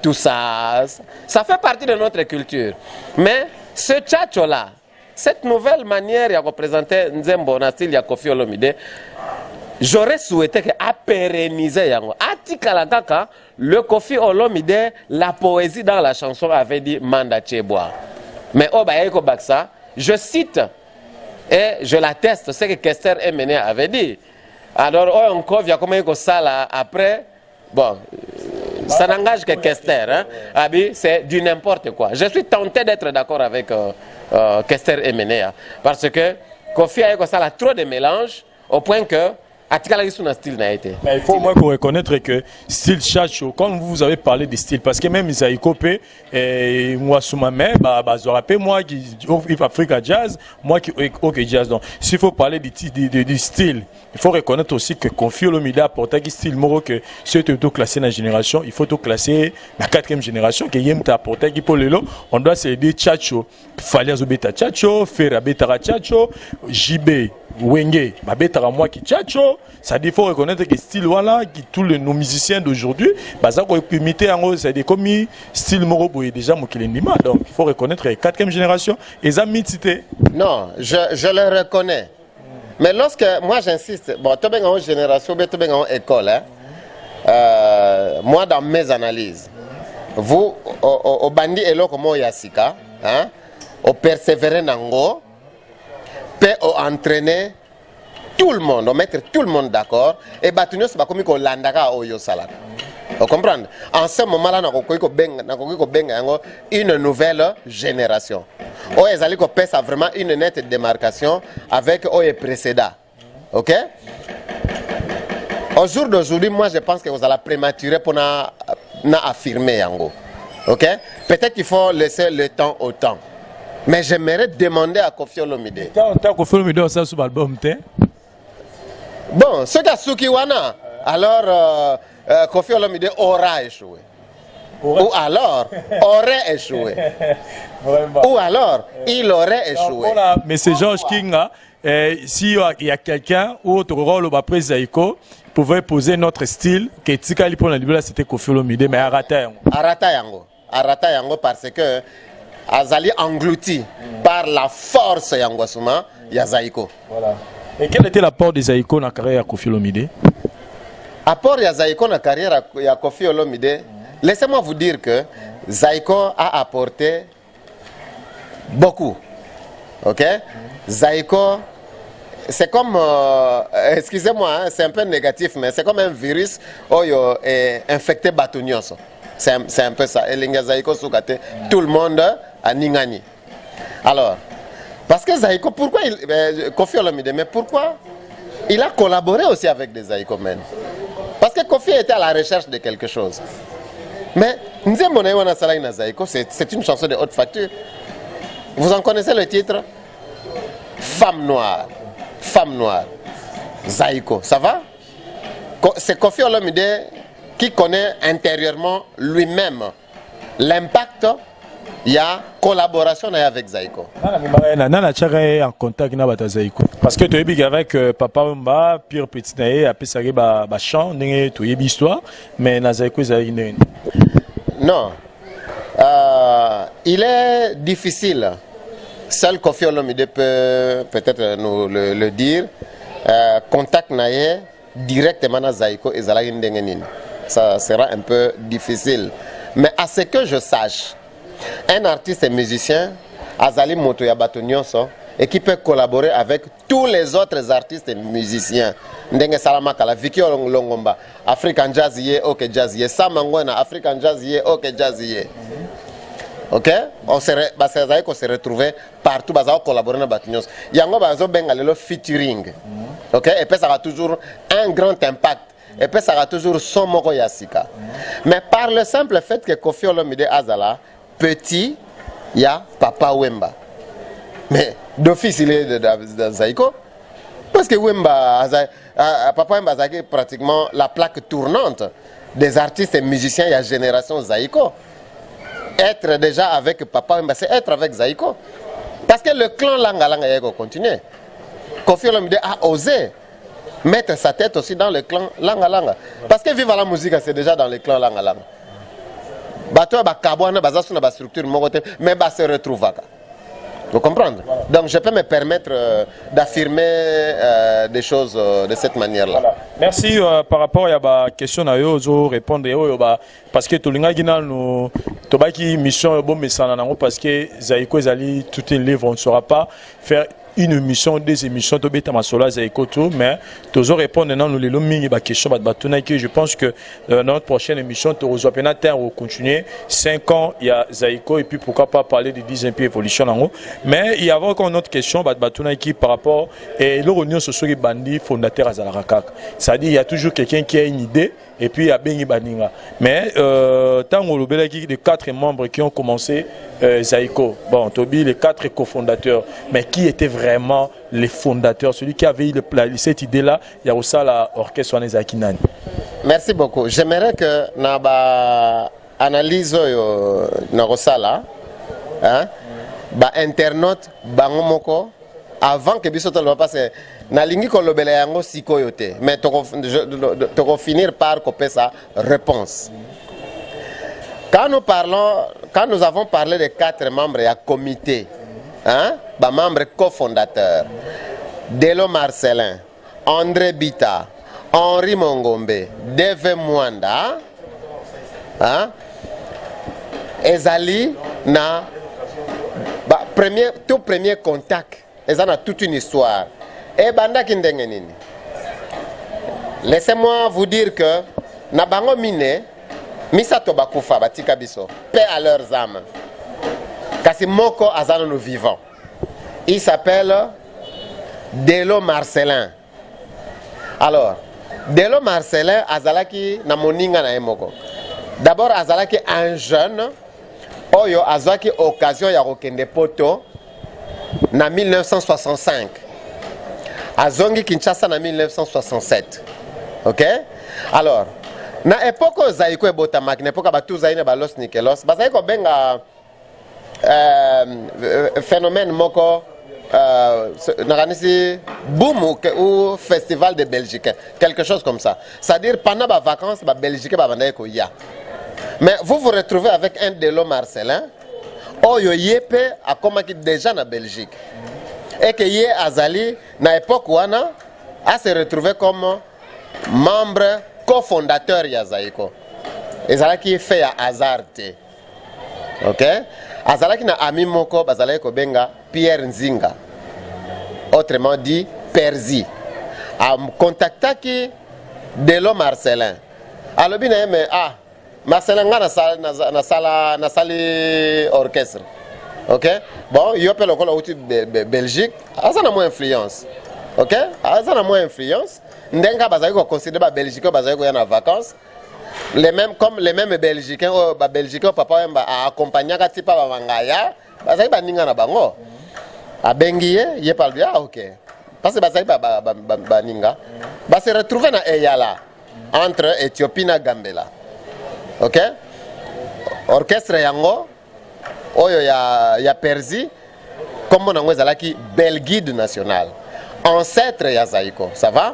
Speaker 3: tout ça, ça fait partie de notre culture. Mais ce tchatcho là, cette nouvelle manière de représenter Nzembo na style ya Koffi Olomide, j'aurais souhaité que à pérenniser yango. Atikalakaka, le Koffi Olomide, la poésie dans la chanson avait dit Manda Cheboa. Mais Obaïko Baksa, je cite et je l'atteste ce que Kester Emene avait dit. Alors, encore, il y a comme ça après. Bon, ça n'engage que Kester. Hein? C'est du n'importe quoi. Je suis tenté d'être d'accord avec Kester Emene. Parce que Koffi a trop de mélange au point que.
Speaker 2: Mais il faut au moins reconnaître que style Chacho, quand vous avez parlé de style, parce que même Zaiko et moi sous ma main, moi qui ouvre Africa Jazz, moi qui OK Jazz. Donc, s'il faut parler du style, il faut reconnaître aussi que Koffi Olomide a apporté un style moro que si tu es classé dans la génération, il faut tout classer la 4e génération que Yem t'a apporté qui pour le lot, on doit se dire Chacho, Falia Zobeta Chacho, Ferra Betara Chacho, JB Wenge, Babetara moi qui Chacho, ça dit faut reconnaître que style voilà qui tous nos musiciens d'aujourd'hui, ça qu'on imiter en c'est des comme style moro est déjà Mokilendima, donc il faut reconnaître la 4e génération et ça cité.
Speaker 3: Non, je le reconnais. Mais lorsque moi j'insiste, bon, tu es en génération, tu es en école, hein? Moi dans mes analyses, vous au bandi et l'autre comme Yassika, hein, au persévérer nango, peut entraîner tout le monde, on mettre tout le monde d'accord et battunio c'est pas comme qu'on landaka au yo salade. Vous comprenez? En ce moment-là, une nouvelle génération. Ils ont vraiment une nette démarcation avec les précédents. Ok? Au jour d'aujourd'hui, moi je pense que vous allez prématurer pour affirmer. Ok? Peut-être qu'il faut laisser le temps au temps. Mais j'aimerais demander à Koffi Olomide.
Speaker 2: Koffi Olomide ça sur l'album,
Speaker 3: bon, ce que Sukiwana, alors Koffi Olomide aura échoué. Ou alors aurait échoué. Ou alors il aurait échoué.
Speaker 2: Mais c'est Georges Kinga. S'il y a quelqu'un ou autre rôle après Zaiko pouvait poser notre style, que Tikali pour la libération c'était Koffi Olomide, mais Arata Yango parce que Azali englouti par la force Yangosuma, Yazaiko. Voilà. Et quel était l'apport de Zaiko dans la carrière de Koffi Olomide?
Speaker 3: Apport de Zaiko dans la carrière de Koffi Olomide, laissez-moi vous dire que Zaiko a apporté beaucoup. Ok? Zaiko, c'est comme, excusez-moi, hein, c'est un peu négatif, mais c'est comme un virus infecté Batunios. C'est un peu ça. Et Zaiko Soukate, tout le monde a Ningani. Alors, parce que Zaiko, pourquoi Koffi Olomide, mais pourquoi il a collaboré aussi avec des Zaiko Men? Parce que Koffi était à la recherche de quelque chose. Mais Nzembo na wana salai na Zaïko, c'est une chanson de haute facture. Vous en connaissez le titre? Femme noire. Femme noire. Zaïko, ça va? C'est Koffi Olomide qui connaît intérieurement lui-même l'impact. Il y a collaboration avec Zaïko.
Speaker 2: Nana tchaka en contact avec Zaïko. Parce que tu es big avec Papa Wemba, Pire Petit Naé, après ça ba chant, tu es histoire, mais na Zaïko Zaïko.
Speaker 3: Non. Il est difficile. Seul Koffi Olomide peut peut-être nous le dire. Contact naé directement na Zaïko et Zalaï Ndengenin. Ça sera un peu difficile. Mais à ce que je sache, un artiste et musicien, Azali Motoya Batonyonso, et qui peut collaborer avec tous les autres artistes et musiciens. Ndenge Salamakala, Vicky Longomba, African Jazzier, ok Jazzier, Samangwana, African Jazzier, ok Jazzier. Ok? On se retrouve partout, on collaborer avec Batonyonso. Yango Bazo Bengalelo featuring. Ok? Et puis ça aura toujours un grand impact. Et puis ça aura toujours son moko Yassika. Mais par le simple fait que Koffi Olomide Azala, petit, il y a Papa Wemba. Mais d'office, il est dans Zaïko. Parce que Wemba, Papa Wemba est pratiquement la plaque tournante des artistes et musiciens de la génération Zaïko. Être déjà avec Papa Wemba, c'est être avec Zaïko. Parce que le clan Langa Langa continue. Koffi Olomide a osé mettre sa tête aussi dans le clan Langa Langa. Parce que Viva la musique, c'est déjà dans le clan Langa Langa. Structure mais se retrouve. Vous comprenez? Donc je peux me permettre d'affirmer des choses de cette manière-là.
Speaker 2: Voilà. Merci par rapport à la question à répondre parce que tout le monde a une mission parce que Zaïko Zali tout un livre on ne saura pas faire une émission, des émissions de Beta Masola Zaïko tout, mais toujours répondre maintenant nous les lomming et question que je pense que dans notre prochaine émission tu reçois on continuer 5 ans il y a Zaïko et puis pourquoi pas parler de 10 ans puis évolution en haut, mais il y a encore une autre question qui par rapport et l'Union social bandi fondateur à Zalarakak, c'est-à-dire il y a toujours quelqu'un qui a une idée et puis il y a Bengi Baninga. Mais tant qu'on les 4 membres qui ont commencé Zaïko, bon, Toby, les 4 cofondateurs, mais qui étaient vraiment les fondateurs, celui qui avait cette idée-là, il y a aussi l'orchestre Zakinani.
Speaker 3: Merci beaucoup. J'aimerais que Naba analyse Narosala, internaute, Bangomoko, avant que Bissoto le passe. Nalingi kolobele yango sikoyote, mais tu finir par couper sa réponse. Quand nous avons parlé des 4 membres, il y a comité, membres cofondateurs, Delo Marcelin, André Bita, Henri Mongombe, Deve Mwanda, Ezali na tout premier contact, Ezali a toute une histoire. Et banda kindengenini. Laissez-moi vous dire que Nabango Mine, Misato Bakufa, Batika Biso, paix à leurs âmes. Kasi Moko Azano nous vivants. Il s'appelle Delo Marcelin. Alors, Delo Marcelin, Azalaki Namoninga na Emoko. D'abord, Azalaki un jeune, Oyo Azalaki occasion ya Rokende Poto, na 1965. Azongi Kinshasa en 1967. Ok? Alors, na époque Zaïko et Botamak, na époque Batu Zaïne Balos Nikelos, Zaïko benga phénomène moko boom ou festival de Belgique, quelque chose comme ça. C'est-à-dire pendant les vacances, les Belgique ya. Mais vous vous retrouvez avec un Delo Marcelin, Oyo Yepe a commencé déjà en Belgique. Et que Yé Azali, na époque wana, a se retrouvé comme membre cofondateur de Zaïko. Et Zalaki fait à hasard. Ok? Azalaki na ami moko, Bazalaki benga Pierre Nzinga. Autrement dit, Perzi. A contacté Delo Marcelin. Alors bien aimé, Marcelin na sali orchestre. Ok? Bon, il y a pas le Belgique, ça a moins influence. Ok? Ça a moins influence. Ndenga bazali ko considérer ba Belgique bazali ko en vacances. les mêmes comme les mêmes Belgicains Belgicains papa a accompagné kati pa bangaya bazali baninga na bango abengiye ye parle ah OK parce que bazali baninga ba se retrouver na Eyala entre Éthiopie na Gambela. OK, orchestre yango oyo ya Perzi comme nango ezalaki Belguide national ancêtre ya Zaïko, ça va.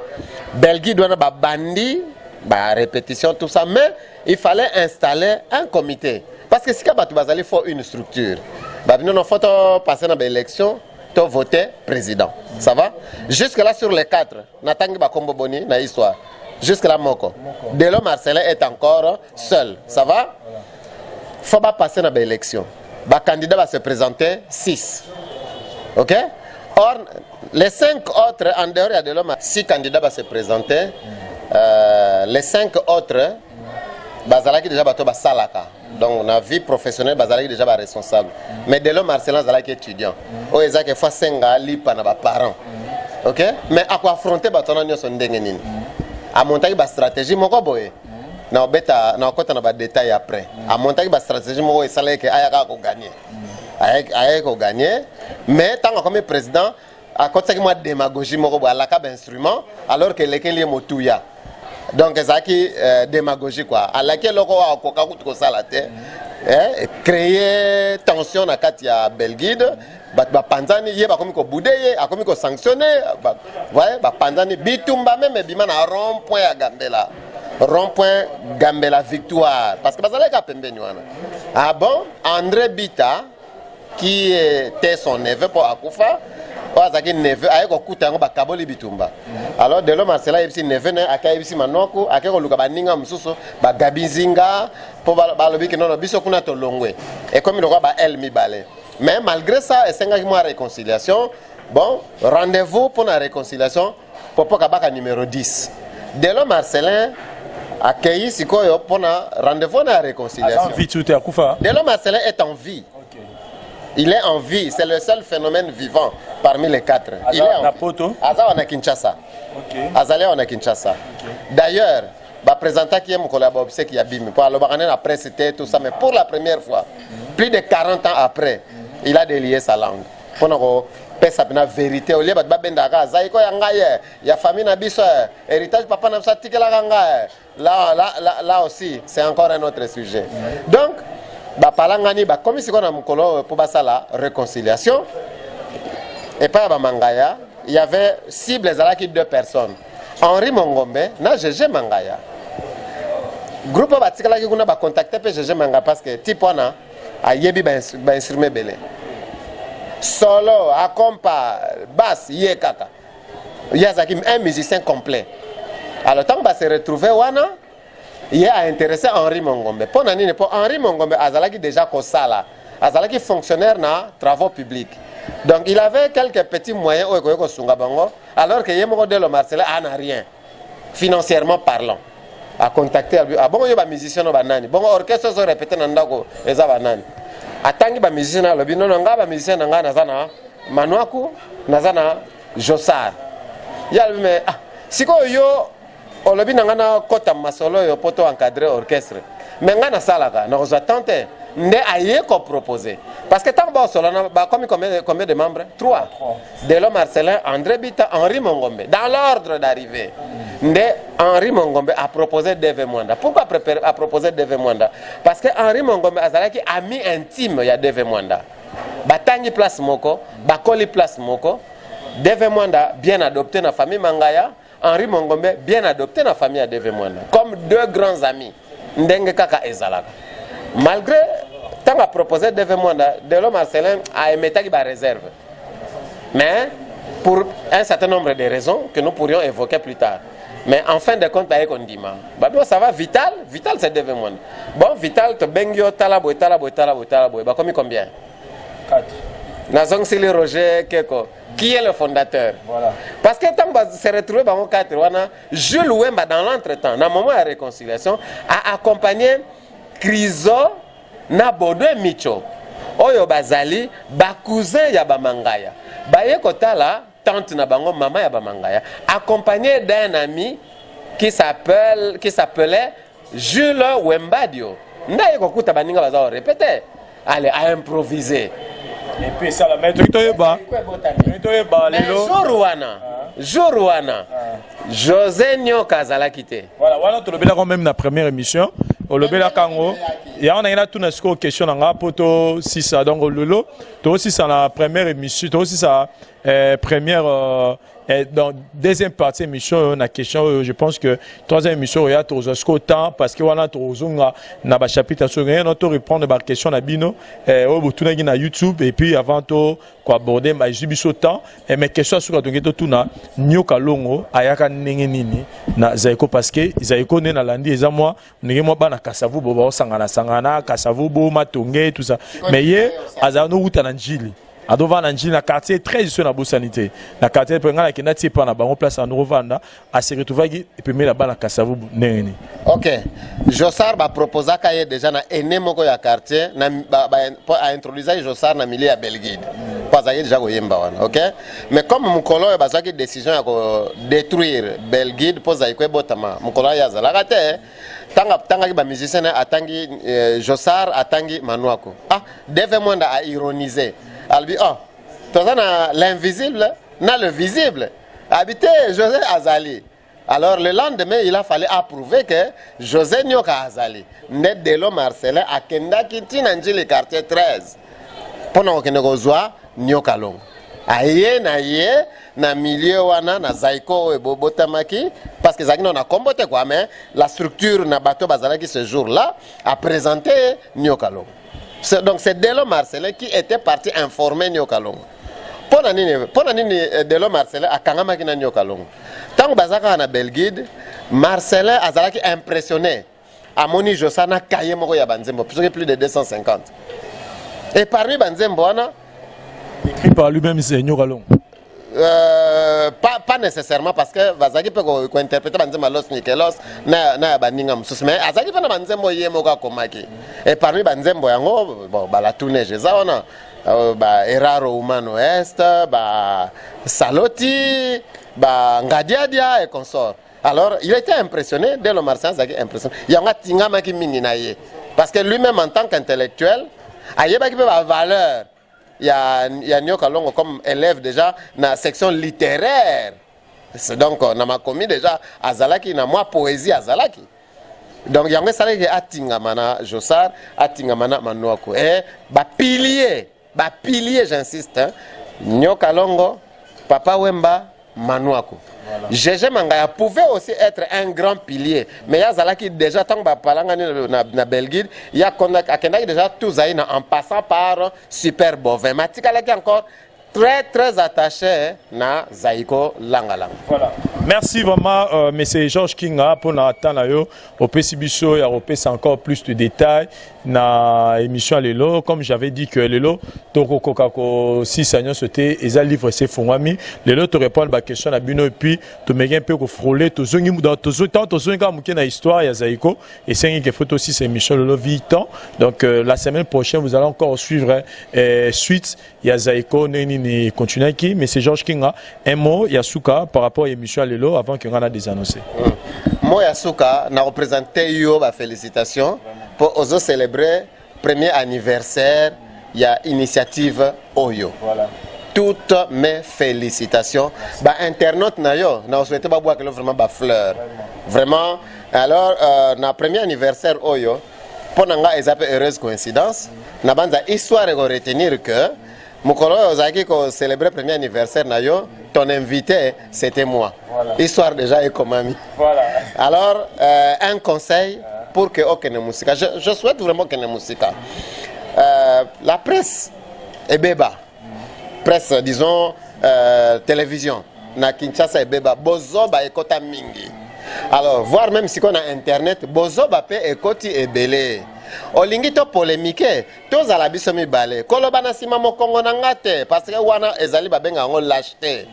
Speaker 3: Belguide wana ba bandi ba répétition tout ça, mais il fallait installer un comité parce que si kabatu bazali faut une structure ba bino no photo passer na élection to voter président, ça va. Jusque là sur les 4 natangi ba kombo boni na histoire jusque là moko Delo Marcelin est encore seul, ça va. Faut pas passer na élection ba candidat va se présenter 6. OK, or les 5 autres en dehors de Delo 6 candidats va se présenter. Les 5 autres bazalaki déjà bato basalaka, donc na vie professionnelle bazalaki déjà ba responsable, mais Delo Marcelin bazalaki étudiant o ezaki fa senga lipa na ba parents. OK, mais à quoi affronter bato na nyoso ndenge nini a montaki ba stratégie moko boye na beta na kota na ba détail après a montaki ba stratégie moko esalaki ke ayaka ko gagner ayaka ko gagner, mais tant comme président a kotaki moi démagogie moko bo alaka ba instrument alors que lesquels motuya. Donc ezaki démagogie quoi. Alaki loko wa koka kutu ko sala te. Créer tension na kati ya Belguide, ba panzani ye ba komi ko boudeye, a komi ko sanctionner, ouais, ba panzani bitumba même bima na rond-point ya Gambela. Rond-point Gambela Victoire parce que bazala ka pembeni wana. Ah bon, André Bita qui était son neveu pour Akufa. Azaki neveu ayeko kutango ba kaboli bitumba. Alors Delo Marcelin yebisi neveu na akayebisi manoko akeko luka baninga mususu ba gabizinga po balobi ke non biso kuna to longwe. Et comme il ba el mi balé. Mais malgré ça esenga ki mo réconciliation. Bon, rendez-vous pour la réconciliation popo kabaka numéro 10. Delo Marcelin accueilli sikoyo pour na rendez-vous na réconciliation. Delo Marcelin est en vie. Il est en vie, c'est le seul phénomène vivant parmi les 4. Il est en vie. Aza on a Kinshasa. Azalé on a Kinshasa. D'ailleurs, bah présenter qui est mon collaborateur qui a bim. Pour le barrer la presse c'était tout ça, mais pour la première fois, plus de 40 ans après, il a délié sa langue. Pour nous pesa na vérité au lieu de babendaka zaiko yangaye ya famille na biso héritage papa na sa tikela kanga là aussi c'est encore un autre sujet. Donc Bapalangani, comme si on a pour la réconciliation, et pas à Mangaya, il y avait cible les 2 personnes. Henri Mongombe, na Gégé Mangaya. Groupe Batikala qui a contacté Gégé Mangaya parce que Tipona a yebi instrument belé. Solo, acompa, basse, yekaka. Il y a un musicien complet. Alors, tant qu'on va se retrouver, il a intéressé Henri Mongombe. Pour Henri Mongombe, Azalaki déjà Kosala. Azalaki fonctionnaire dans travaux publics. Donc il avait quelques petits moyens alors que Yemoro Delo Marcelin n'a rien, financièrement parlant. A contacter ah bon, il y a des musiciens banani. Bon, orchestre se répété dans Ndako, les banani. Atangi ba musicien na lobi non nga ba musicien nga nazana Manuaku, nazana Jossar. Ya mais ah, siko yo olobi nangana kota masolo yo poto encadrer orchestre mais ngana salaka na ozatante nde aye ko proposer parce que tant ba solo na ba combien de membres 3 Delo Marcelin, André Bita, Henri Mongombe dans l'ordre d'arrivée. Nde Henri Mongombe a proposé Deve Mwanda. Pourquoi a proposé Deve Mwanda? Parce que Henri Mongombe azalaki ami intime ya Deve Mwanda. Batangi place moko, bakoli place moko. Deve Mwanda bien adopté dans la famille Mangaya. Henri Mongombe bien adopté dans la famille à Deve Mwanda. Comme 2 grands amis. Ndenge kaka ezalaka. Malgré tant a proposé Deve Mwanda, Delo Marcelin a émis ba réserve. Mais pour un certain nombre de raisons que nous pourrions évoquer plus tard. Mais en fin de compte, ça va Vital c'est Deve Mwanda. Bon, Vital, te bengyo talaboy. Comme combien? 4. Nazong Sili Roger Keko. Qui est le fondateur? Voilà. Parce que tant que se retrouvé dans mon cadre, Jules Wemba dans l'entretemps, dans le moment de la réconciliation, a accompagné Criso Nabodo et Micho. Oyo Bazali, ba cousin ya Bamangaya. Baye Kotala, tante na bango, maman ya Bamangaya, accompagné d'un ami qui s'appelait Jules Wembadio ndaye kokuta baninga baza répéter allez à improviser
Speaker 2: et puis ça la mettre toyeba lelo
Speaker 3: jour wana José Nyoka azalaki te
Speaker 2: voilà wana tolobela quand même na première émission olobela kango ya on a tout na score question nga poto si ça donc lolo to aussi ça la première émission to aussi ça première dans deuxième partie émission na question je pense que troisième émission il y a tous score temps parce que wana tozunga na ba chapitre sur rien on répondre ba question na bino au botuna na YouTube et puis avant to ko aborder ba jibiso temps et mes questions sur donc to tuna Nyoka Longo ayaka ndenge nini na Zaiko parce que Zaiko ne na landi eza moi ndenge mo bana kasavu boba sangana kasavu bo matonge tout ça mais ye azano uta na njili adova na njili na quartier très sur na bo sanité na quartier penga na kina ti pa na bango place en Rwanda a se retrouver et puis la bana kasavu neni.
Speaker 3: OK. Jossar ba proposa ka ye déjà na ene moko ya quartier na a introduire Jossar na milieu ya Belguide. Pas aye déjà ko yemba wana, OK? Mais comme mukolo ya bazaki décision ya ko détruire Belguide pour za ikwe botama. Mukolo ya zalaka te. Tanga ki ba musicien atangi Jossar atangi Manuako. Ah, deve mwanda a ironiser. Albi oh, tozana l'invisible, na le visible. Habité José Azali. Alors le lendemain, il a fallu approuver que José Nyoka Azali, net de l'homme Marcelin, a Kendaki Tinanji le quartier 13. Pendant que nous avons Nyoka Longo. Aye na milieu wana na Zaiko et Bobotamaki parce que Zagino na combattu quoi mais la structure na bateau bazalaki ce jour-là a présenté Nyoka Longo. Donc c'est Delo Marcelin qui était parti informer Nyoka Longo. Pona nini Delo Marcelin a kangama ki na Nyoka Longo. Tant que bazaka na Belguide, Marcelin azalaki impressionné. Amoni Josana kaye moko ya Banzembo, plus de 250. Et parmi Banzembo wana
Speaker 2: écrit par lui-même c'est Nyoka Longo.
Speaker 3: Pas nécessairement parce que Vazaki peut interpréter Banzembo Los Nikelos na baninga mususu mais azaki fana Banzembo yemoka komaki. Et parmi Banzembo yango bon bala tourner jeza wana ba Eraro Humano Est ba Saloti ba Ngadiadia et consort. Alors il était impressionné dès le Marseille Zaki impressionné. Yanga tingama ki mingi na ye parce que lui-même en tant qu'intellectuel ayeba ki ba valeur. Il y a Nyoka Longo comme élève déjà dans la section littéraire. Donc, on a commis déjà Azalaki, na moi poésie Azalaki. Donc, il y a un salé à Tingamana Jossar, à Tingamana Manuako. Et, pilier, j'insiste, hein. Nyoka Longo, Papa Wemba, Manuako. Voilà. Gégé Mangaya pouvait aussi être un grand pilier. Mais il y a Zalaki déjà, tant que Palangani na Belguide, il y a déjà tout Zaïna en passant par Super Bovin. Matikalaki encore très attaché na Zaiko Langalang.
Speaker 2: Voilà. Merci vraiment, M. Georges Kinga, pour nous au PCBISO et au PC encore plus de détails dans l'émission Lelo. Comme j'avais dit que Lelo, Toko Kokako, si ça n'y a sauté, ils ont livré ses fonds amis. Lelo, tu réponds à la question à Bino et puis tu me un peu frôler, tu zungi dans tout temps, tu zungi comme une histoire, il y a Zaiko. Et c'est une photo aussi, c'est émission Lelo Vitan. Donc la semaine prochaine, vous allez encore suivre suite. Il y a Zaiko, Nenini, continue qui, mais c'est Georges Kinga. Un mot, Yasuka, par rapport à l'émission Lelo, avant qu'on a des annoncés.
Speaker 3: Moi, Yasuka, n'a représenté yo, félicitations pour oser célébrer premier anniversaire. Il y a initiative Oyo. Voilà. Toutes mes félicitations. Bah internaute na yo, n'a souhaité pas boire que vraiment ba fleur. Vraiment. Alors, na premier anniversaire Oyo, pour nanga ezapé heureuse coïncidence. Na banza histoire de retenir que Mukolo Ozaki ko célébrer premier anniversaire na yo, ton invité c'était moi. Voilà. Histoire déjà est comme ami. Voilà. Alors un conseil pour que Okene Musika. Je souhaite vraiment Okene Musika. La presse est béba. Presse disons télévision. Na Kinshasa est béba. Bozo ba ekota mingi. Alors voir même si on a internet, bozo ba pe ekoti ebele. Olingi to polémique to zala biso mibale koloba na sima mokongo na ngate parce que wana ezali babenga ngo lâcheté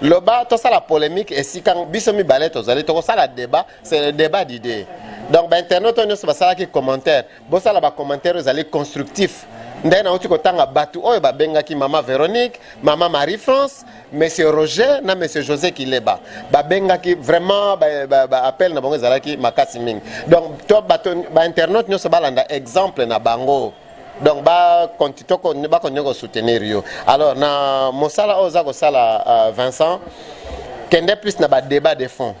Speaker 3: loba to sala polémique et si quand biso mibale to zali to sala débat c'est le débat d'idées donc ba internet on se basala ki commentaire bo sala ba commentaire ezali constructif ndena uti kotanga batu oyo babengaki mama Véronique, mama Marie-France, monsieur Roger na monsieur José Kileba babengaki vraiment ba appel na bango ezalaki makasi mingi. Donc to bato ba internaute nyonso balanda exemple na bango. Donc ba kontitoko ba konyo soutenir yo. Alors na mosala oza ko sala Vincent kende plus na ba débat de fond.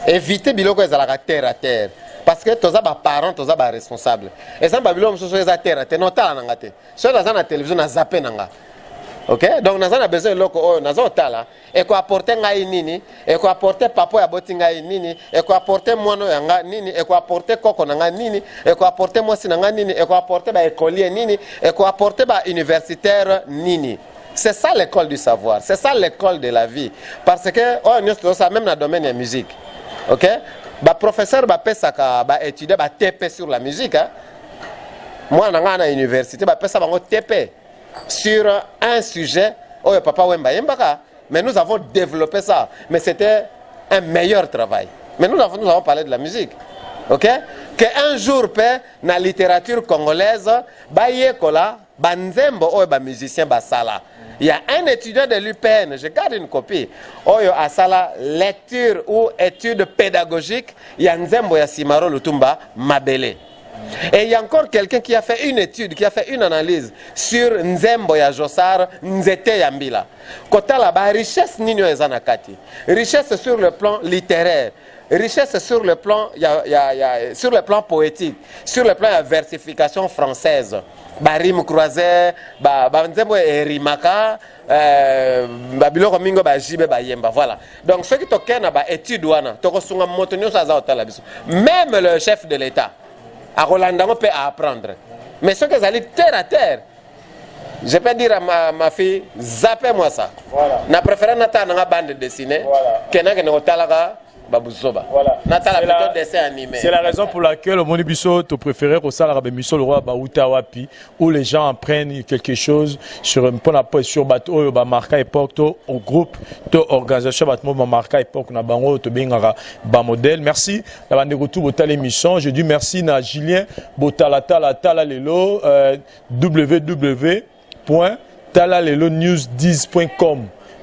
Speaker 3: Éviter biloko ezalaka terre à terre. Parce que tous les parents, tous les responsables. Et ça, les gens qui sont à terre, ils sont à la télé. Ceux qui sont à la télévision, ils sont zappés. Ok? Donc, nous avons besoin de loko, nous avons tala. Et quoi apporter ngai nini? Et quoi apporter papa ya boti ngai nini? Et quoi apporter mono yanga nini? Et quoi apporter koko nanga nini? Et quoi apporter moisi nanga nini? Et quoi apporter ba écolier nini? Et quoi apporter ba universitaire nini? C'est ça l'école du savoir. C'est ça l'école de la vie. Parce que, oh, nous sommes même dans le domaine de la musique. Ok? Ba professeur ba pesaka ba étudier ba TP sur la musique hein. Moi na université ba pesa bango TP sur un sujet oh papa Wemba yembaka, mais nous avons développé ça, mais c'était un meilleur travail. Mais nous avons parlé de la musique. OK? Que un jour pe na littérature congolaise ba yekola ba nzembo oh ba musicien ba sala. Il y a un étudiant de l'UPN, je garde une copie, Oyo Asala, lecture ou étude pédagogique, il y a Nzembo Yasimaro Lutumba Mabele. Et il y a encore quelqu'un qui a fait une étude, qui a fait une analyse sur Nzembo ya Josar, Nzete Yambila. Kota là-bas, richesse Nino Ezanakati, richesse sur le plan littéraire, richesse sur le plan, sur le plan poétique, sur le plan de la versification française. Barim croisé, Nzembo Erimaka, Biloko Mingo Jibe Bayemba. Voilà. Donc ceux qui toquent na ba étude wana, tokosunga motonyo sa za otala biso. Même le chef de l'État, à Rolanda, on peut apprendre. Mais ceux qui allaient terre à terre, je peux dire à ma fille, zappez-moi ça. Voilà. Na préféré nata na bande dessinée, kena ke otalaga. Voilà.
Speaker 2: C'est la raison pour laquelle au Monibiso, tu préférais au Salar Bémiso, le roi Baouta Wapi, où les gens apprennent quelque chose sur un point d'appui sur bateau, marca époque, au groupe, organisation, bateau, marca époque, na bango, to bengara, ba modèle. Merci. La bande de retour, bota l'émission. Je dis merci à Julien Botalatala Lelo, www.talalelonews10.com.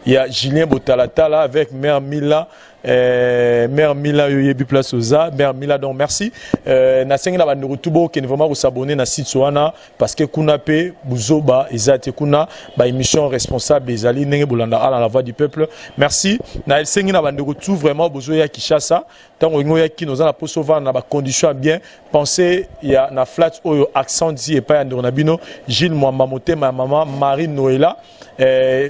Speaker 2: Il y a Julien Botalatala avec Mère Mila. Mère Mila Yoyebi Place Oza, Mère Mila, donc merci. Nasengi na bandu rutubo qui ne vraiment vous abonner na site soana parce que kuna pe buzoba ezate kuna ba émission responsable ezali nenge bolanda ala la voix du peuple. Merci. Na sengi na bandu rutu vraiment bozoya Kishasa tango ngoya ki nos ala posova na ba condition bien penser il y a na flat oyo accent dit et pas ndona bino Gilles Mwamba Motema maman Marie Noëlla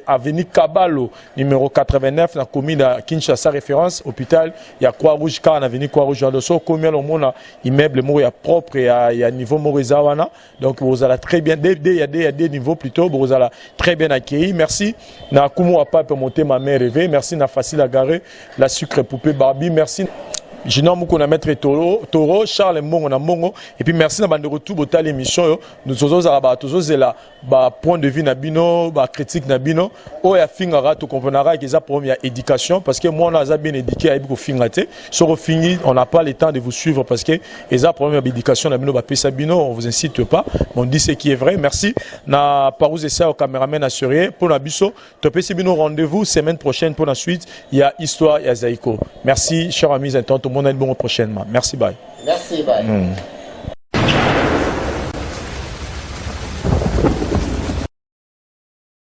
Speaker 2: avenue Kabalo numéro 89 na commune à Kinshasa référence hôpital il y a Croix-Rouge car on a venu Croix-Rouge dans le sol combien le monde immeuble il y a propre il y a niveau Morizawana donc vous allez très bien il y a des niveaux plutôt vous allez très bien accueilli merci na kumu pas pour monter ma mère rêver merci na facile à garer la sucre poupée Barbie merci je nomme qu'on a maître Toro, Charles Mbongo na Mbongo et puis merci na bande retour botal émission nous tous là point de vue na bino ba critique na bino o ya fingara to comprendra que ça première éducation parce que moi on a bien éduqué à fingate sur fini on n'a pas le temps de vous suivre parce que ça première éducation na bino ba pesa bino on vous incite pas on dit ce qui est vrai merci na parouze ça au caméraman assuré pour la biso to pesa bino rendez-vous semaine prochaine pour la suite il y a histoire il y a Zaiko merci chers amis tout le monde est bon prochainement merci bye
Speaker 3: merci bye